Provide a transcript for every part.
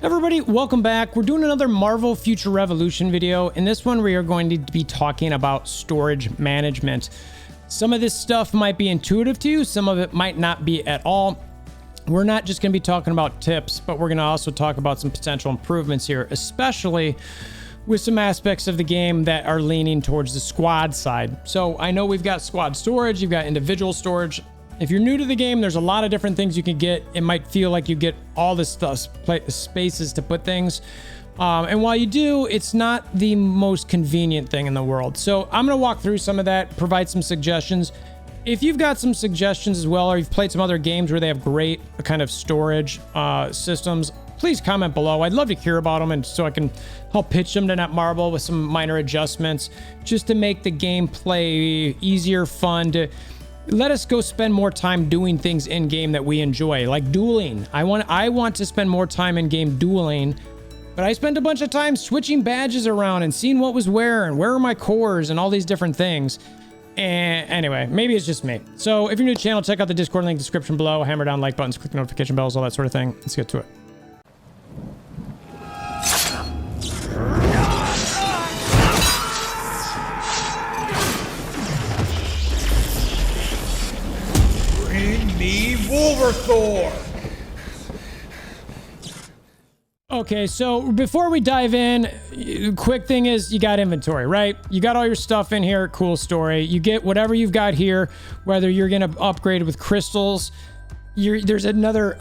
Everybody, welcome back. We're doing another Marvel Future Revolution video. In this one, we are going to be talking about storage management. Some of this stuff might be intuitive to you, some of it might not be at all. We're not just going to be talking about tips, but we're going to also talk about some potential improvements here, especially with some aspects of the game that are leaning towards the squad side. So I know we've got squad storage, you've got individual storage. If you're new to the game, there's a lot of different things you can get. It might feel like you get all this stuff, spaces to put things. And while you do, it's not the most convenient thing in the world. So I'm going to walk through some of that, provide some suggestions. If you've got some suggestions as well, or you've played some other games where they have great kind of storage systems, please comment below. I'd love to hear about them, and so I can help pitch them to Netmarble with some minor adjustments, just to make the gameplay easier, fun, to let us go spend more time doing things in game that we enjoy, like dueling. I want to spend more time in game dueling, but I spent a bunch of time switching badges around and seeing what was where and where are my cores and all these different things. And anyway, maybe it's just me. So if you're new to the channel, check out the Discord link description below. Hammer down like buttons, click notification bells, all that sort of thing. Let's get to it. WolverThor! Okay, so before we dive in, quick thing is you got inventory, right? You got all your stuff in here, cool story. You get whatever you've got here, whether you're going to upgrade with crystals. There's another,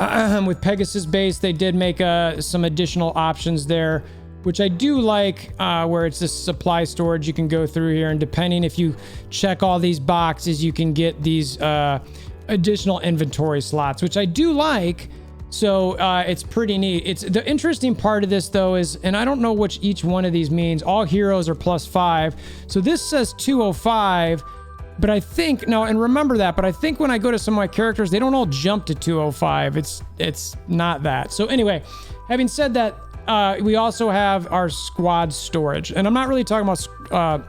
with Pegasus base, they did make some additional options there, which I do like, where it's this supply storage. You can go through here, and depending if you check all these boxes, you can get these additional inventory slots, which I do like. So it's pretty neat. It's the interesting part of this though is, and I don't know which each one of these means, all heroes are +5. So this says 205, but I think, no, and remember that, but I think when I go to some of my characters, they don't all jump to 205. It's not that. So anyway, having said that, we also have our squad storage, and I'm not really talking about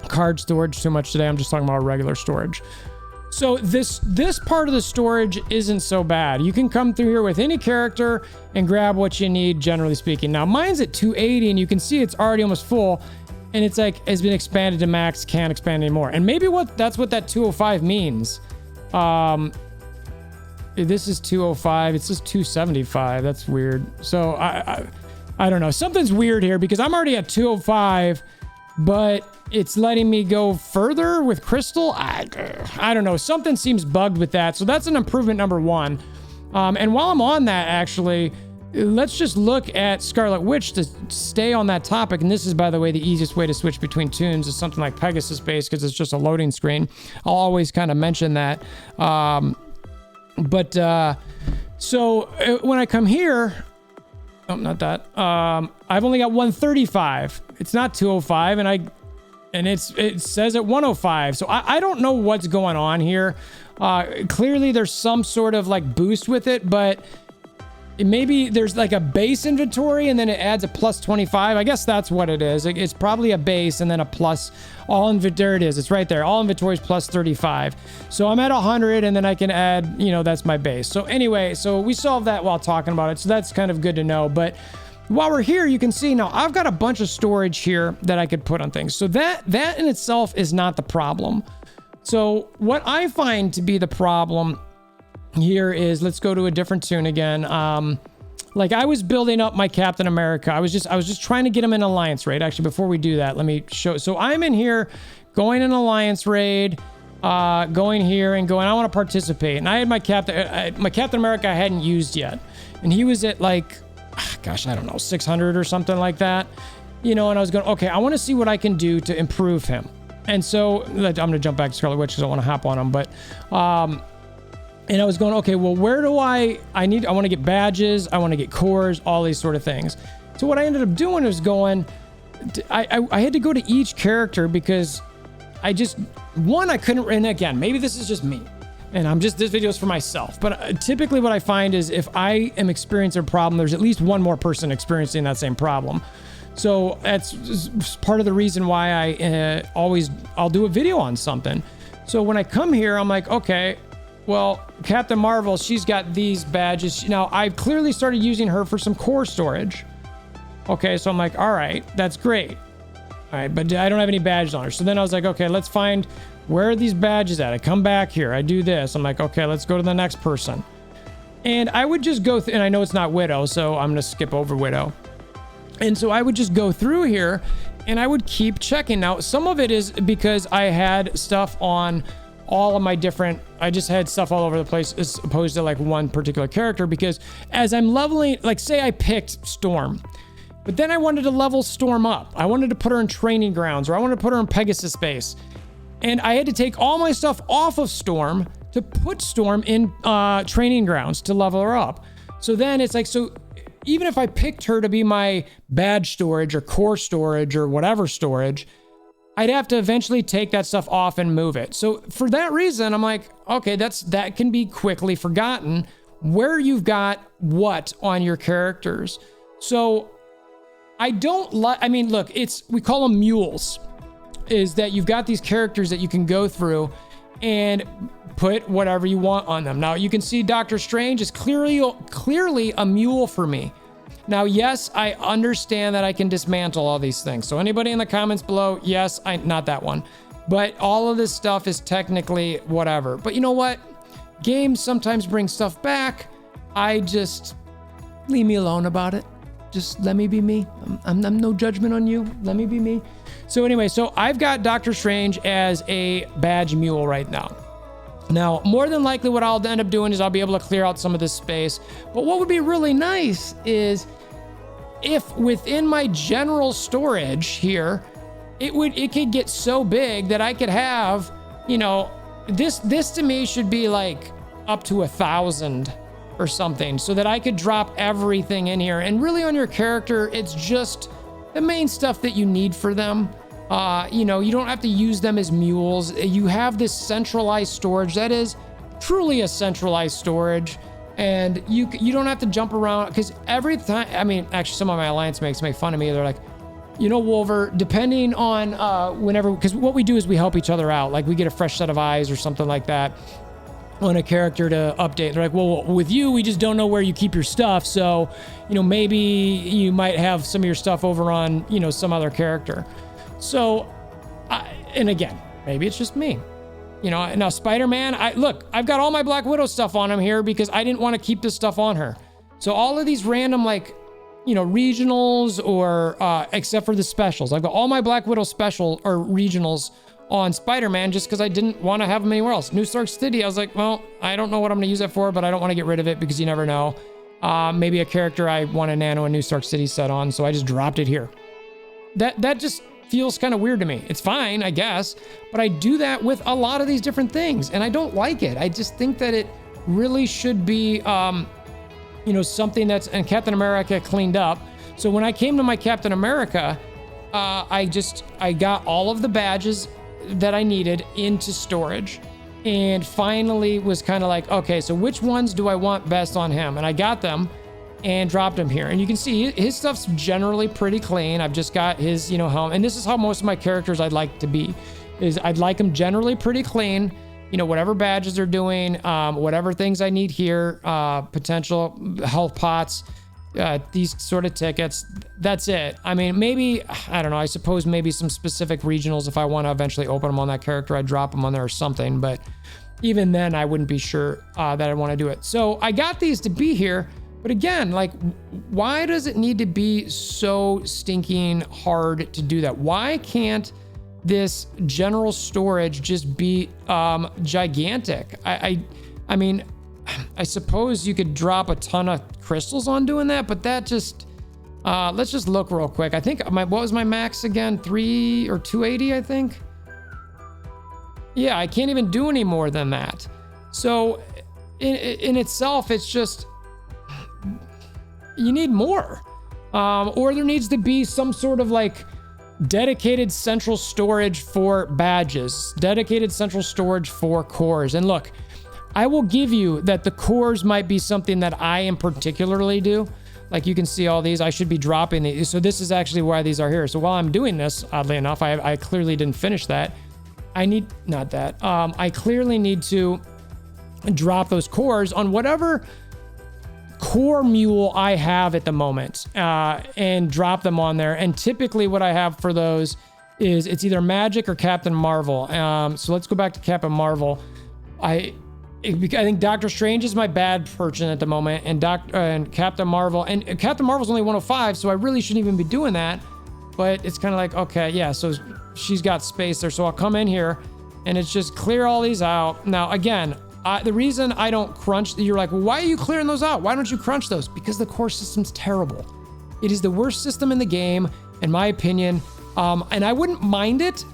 card storage too much today. I'm just talking about regular storage. So this part of the storage isn't so bad. You can come through here with any character and grab what you need, generally speaking. Now mine's at 280, and you can see it's already almost full, and it's like it's been expanded to max, can't expand anymore. And maybe that's what that 205 means. This is 205. It says 275. That's weird. So I don't know. Something's weird here because I'm already at 205, but it's letting me go further with crystal. I don't know. Something seems bugged with that. So that's an improvement number one. And while I'm on that, actually, let's just look at Scarlet Witch to stay on that topic. And this is, by the way, the easiest way to switch between tunes is something like Pegasus base, because it's just a loading screen. I'll always kind of mention that. So when I come here, oh, not that. I've only got 135. It's not 205, and it says at 105. So I don't know what's going on here. Clearly there's some sort of like boost with it, but maybe there's like a base inventory and then it adds a +25. I guess that's what it is. It's probably a base and then a plus. There it is. It's right there. All inventories +35. So I'm at 100, and then I can add, that's my base. So anyway, so we solved that while talking about it. So that's kind of good to know. But while we're here, you can see now I've got a bunch of storage here that I could put on things. So that in itself is not the problem. So what I find to be the problem here is, let's go to a different tune again. Like I was building up my Captain America. I was just trying to get him in alliance raid. Actually, before we do that, let me show. So I'm in here going in alliance raid, going here and going, I want to participate. And I had my Captain America I hadn't used yet. And he was at like, gosh, I don't know, 600 or something like that. And I was going, okay, I want to see what I can do to improve him. And so I'm going to jump back to Scarlet Witch because I want to hop on him. But, and I was going, okay, well, where do I want to get badges. I want to get cores, all these sort of things. So what I ended up doing was going, I had to go to each character because I couldn't, and again, maybe this is just me. And this video is for myself, but typically what I find is if I am experiencing a problem, there's at least one more person experiencing that same problem. So that's part of the reason why I'll do a video on something. So when I come here, I'm like, okay, well, Captain Marvel, she's got these badges. Now, I've clearly started using her for some core storage. Okay, so I'm like, all right, that's great. All right, but I don't have any badges on her. So then I was like, okay, let's find where are these badges at? I come back here, I do this. I'm like, okay, let's go to the next person. And I would just go through, and I know it's not Widow, so I'm gonna skip over Widow. And so I would just go through here and I would keep checking. Now, some of it is because I had stuff on all of my different, I just had stuff all over the place as opposed to like one particular character, because as I'm leveling, like say I picked Storm, but then I wanted to level Storm up. I wanted to put her in training grounds, or I wanted to put her in Pegasus base. And I had to take all my stuff off of Storm to put Storm in training grounds to level her up. So then it's like, so even if I picked her to be my badge storage or core storage or whatever storage, I'd have to eventually take that stuff off and move it. So for that reason, I'm like, okay, that can be quickly forgotten where you've got what on your characters. So I don't like, I mean, look, we call them mules, is that you've got these characters that you can go through and put whatever you want on them. Now you can see Doctor Strange is clearly a mule for me. Now, yes, I understand that I can dismantle all these things. So anybody in the comments below, yes, not that one, but all of this stuff is technically whatever. But you know what? Games sometimes bring stuff back. I just leave me alone about it. Just let me be me. I'm no judgment on you. Let me be me. So anyway, so I've got Doctor Strange as a badge mule right now. Now, more than likely what I'll end up doing is I'll be able to clear out some of this space. But what would be really nice is if within my general storage here, it could get so big that I could have, you know, this to me should be like up to 1,000 or something, so that I could drop everything in here. And really on your character, it's just the main stuff that you need for them. You know, you don't have to use them as mules. You have this centralized storage that is truly a centralized storage, and you don't have to jump around, because every time, I mean, actually some of my alliance mates make fun of me. They're like, you know, Wolver, depending on whenever, because what we do is we help each other out. Like we get a fresh set of eyes or something like that on a character to update. They're like, well, with you, we just don't know where you keep your stuff. So, you know, maybe you might have some of your stuff over on, you know, some other character. So, and again, maybe it's just me. You know, now Spider-Man, I've got all my Black Widow stuff on him here because I didn't want to keep this stuff on her. So all of these random, like, you know, regionals or, except for the specials, I've got all my Black Widow special or regionals on Spider-Man just because I didn't want to have them anywhere else. New Stark City, I was like, well, I don't know what I'm going to use it for, but I don't want to get rid of it because you never know. Maybe a character I want to nano a New Stark City set on, so I just dropped it here. That just feels kind of weird to me. It's fine, I guess, but I do that with a lot of these different things, and I don't like it. I just think that it really should be, you know, something that's, and Captain America cleaned up. So when I came to my Captain America, I got all of the badges that I needed into storage, and finally was kind of like, okay, so which ones do I want best on him? And I got them and dropped him here. And you can see his stuff's generally pretty clean. I've just got his, you know, helm. And this is how most of my characters I'd like to be, is I'd like them generally pretty clean. You know, whatever badges they're doing, whatever things I need here, potential health pots, these sort of tickets, that's it. I mean, maybe, I don't know, I suppose maybe some specific regionals, if I want to eventually open them on that character, I'd drop them on there or something. But even then, I wouldn't be sure that I want to do it. So I got these to be here. But again, like, why does it need to be so stinking hard to do that? Why can't this general storage just be gigantic? I mean, I suppose you could drop a ton of crystals on doing that, but that just, let's just look real quick. I think what was my max again? 3 or 280, I think. Yeah, I can't even do any more than that. So in itself, it's just, you need more, or there needs to be some sort of like dedicated central storage for badges, dedicated central storage for cores. And look, I will give you that the cores might be something that I am particularly do. Like you can see all these, I should be dropping these. So this is actually why these are here. So while I'm doing this, oddly enough, I clearly didn't finish that. I need, not that, I clearly need to and drop those cores on whatever core mule I have at the moment, and drop them on there. And typically what I have for those is it's either Magic or Captain Marvel. So let's go back to Captain Marvel. I think Doctor Strange is my bad person at the moment, and Captain Marvel, and Captain Marvel's only 105, so I really shouldn't even be doing that. But it's kind of like, okay, yeah, so she's got space there, so I'll come in here and it's just clear all these out. Now, again, the reason I don't crunch, you're like, well, why are you clearing those out? Why don't you crunch those? Because the core system's terrible. It is the worst system in the game, in my opinion. And I wouldn't mind it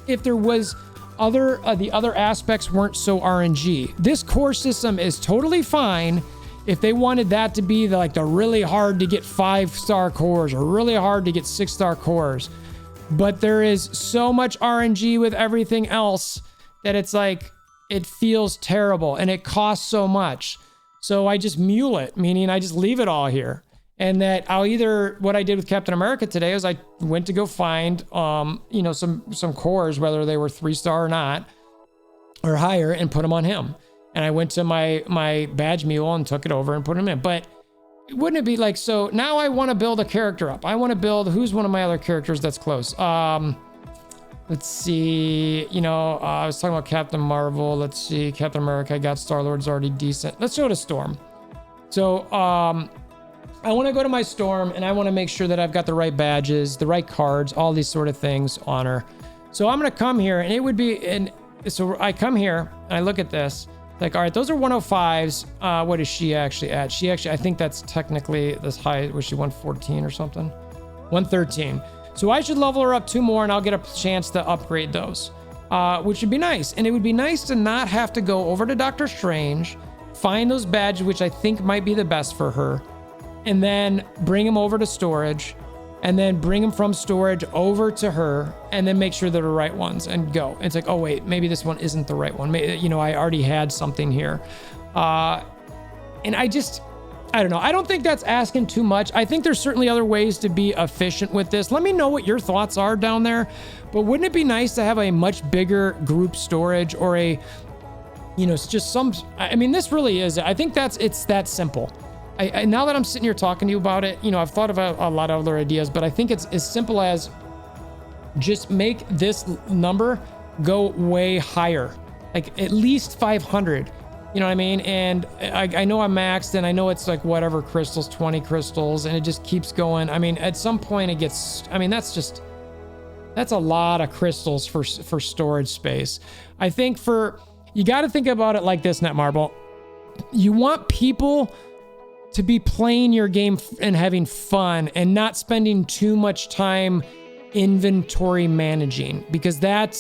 if there was the other aspects weren't so RNG. This core system is totally fine if they wanted that to be the really hard to get 5-star cores or really hard to get 6-star cores. But there is so much RNG with everything else that it's like, it feels terrible and it costs so much. So I just mule it, meaning I just leave it all here. And that I'll what I did with Captain America today is I went to go find, some cores, whether they were 3-star or not, or higher, and put them on him. And I went to my badge mule and took it over and put him in. But wouldn't it be like, so now I want to build a character up. I want to build, who's one of my other characters that's close? Let's see, I was talking about Captain Marvel. Let's see, Captain America, I got Star-Lord's already decent. Let's go to Storm. So, I want to go to my Storm and I want to make sure that I've got the right badges, the right cards, all these sort of things on her. So I'm going to come here and it would be, so I come here and I look at this. Like, all right, those are 105s. What is she actually at? I think that's technically this high. Was she 114 or something? 113. So I should level her up 2 more and I'll get a chance to upgrade those, which would be nice. And it would be nice to not have to go over to Doctor Strange, find those badges, which I think might be the best for her, and then bring them over to storage, and then bring them from storage over to her, and then make sure they're the right ones and go. It's like, oh wait, maybe this one isn't the right one. I already had something here. And I don't know. I don't think that's asking too much. I think there's certainly other ways to be efficient with this. Let me know what your thoughts are down there. But wouldn't it be nice to have a much bigger group storage, or this really is, I think it's that simple. I now that I'm sitting here talking to you about it, I've thought about a lot of other ideas, but I think it's as simple as just make this number go way higher, like at least 500. You know what I mean? And I know I'm maxed, and I know it's like whatever crystals, 20 crystals, and it just keeps going. I mean, at some point it gets, that's a lot of crystals for storage space. I think you got to think about it like this, Netmarble. You want people to be playing your game and having fun and not spending too much time inventory managing, because that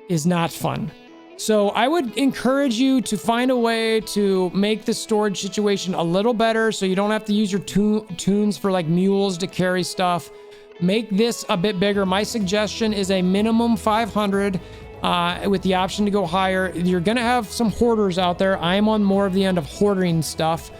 is not fun. So I would encourage you to find a way to make the storage situation a little better, so you don't have to use your tunes for like mules to carry stuff. Make this a bit bigger. My suggestion is a minimum 500 with the option to go higher. You're going to have some hoarders out there. I'm on more of the end of hoarding stuff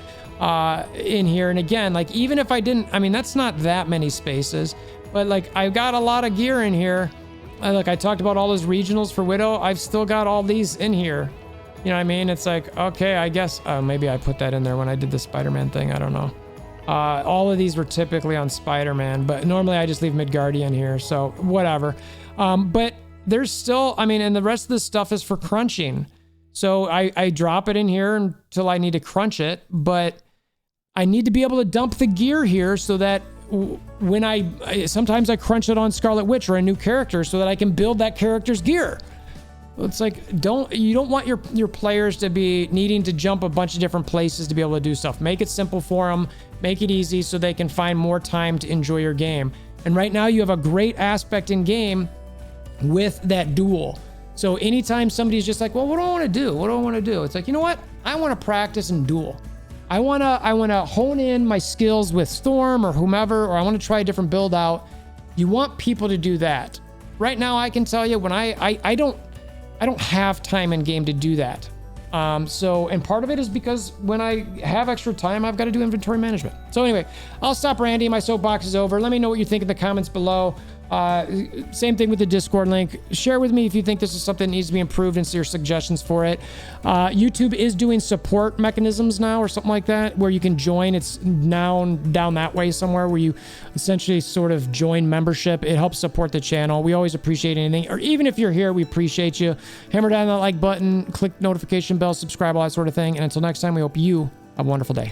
in here. And again, like, even if I didn't, that's not that many spaces, but like, I've got a lot of gear in here. Like I talked about all those regionals for Widow. I've still got all these in here. You know what I mean? It's like, okay, I guess maybe I put that in there when I did the Spider-Man thing. I don't know. All of these were typically on Spider-Man, but normally I just leave Midgardian here. So whatever. But there's still, and the rest of the stuff is for crunching. So I drop it in here until I need to crunch it, but I need to be able to dump the gear here so that when sometimes I crunch it on Scarlet Witch or a new character so that I can build that character's gear. It's like, you don't want your players to be needing to jump a bunch of different places to be able to do stuff. Make it simple for them, make it easy so they can find more time to enjoy your game. And right now you have a great aspect in game with that duel. So anytime somebody's just like, well, what do I want to do? What do I want to do? It's like, you know what? I want to practice and duel. I want to hone in my skills with Storm or whomever, or I want to try a different build out. You want people to do that. Right now, I can tell you when I don't have time in game to do that. And part of it is because when I have extra time, I've got to do inventory management. So anyway, I'll stop ranting. My soapbox is over. Let me know what you think in the comments below. Same thing with the Discord link. Share with me if you think this is something that needs to be improved and your suggestions for it. YouTube is doing support mechanisms now or something like that where you can join. It's now down that way somewhere where you essentially sort of join membership. It helps support the channel. We always appreciate anything, or even if you're here, we appreciate you. Hammer down that like button, click notification bell, subscribe, all that sort of thing. And until next time, we hope you have a wonderful day.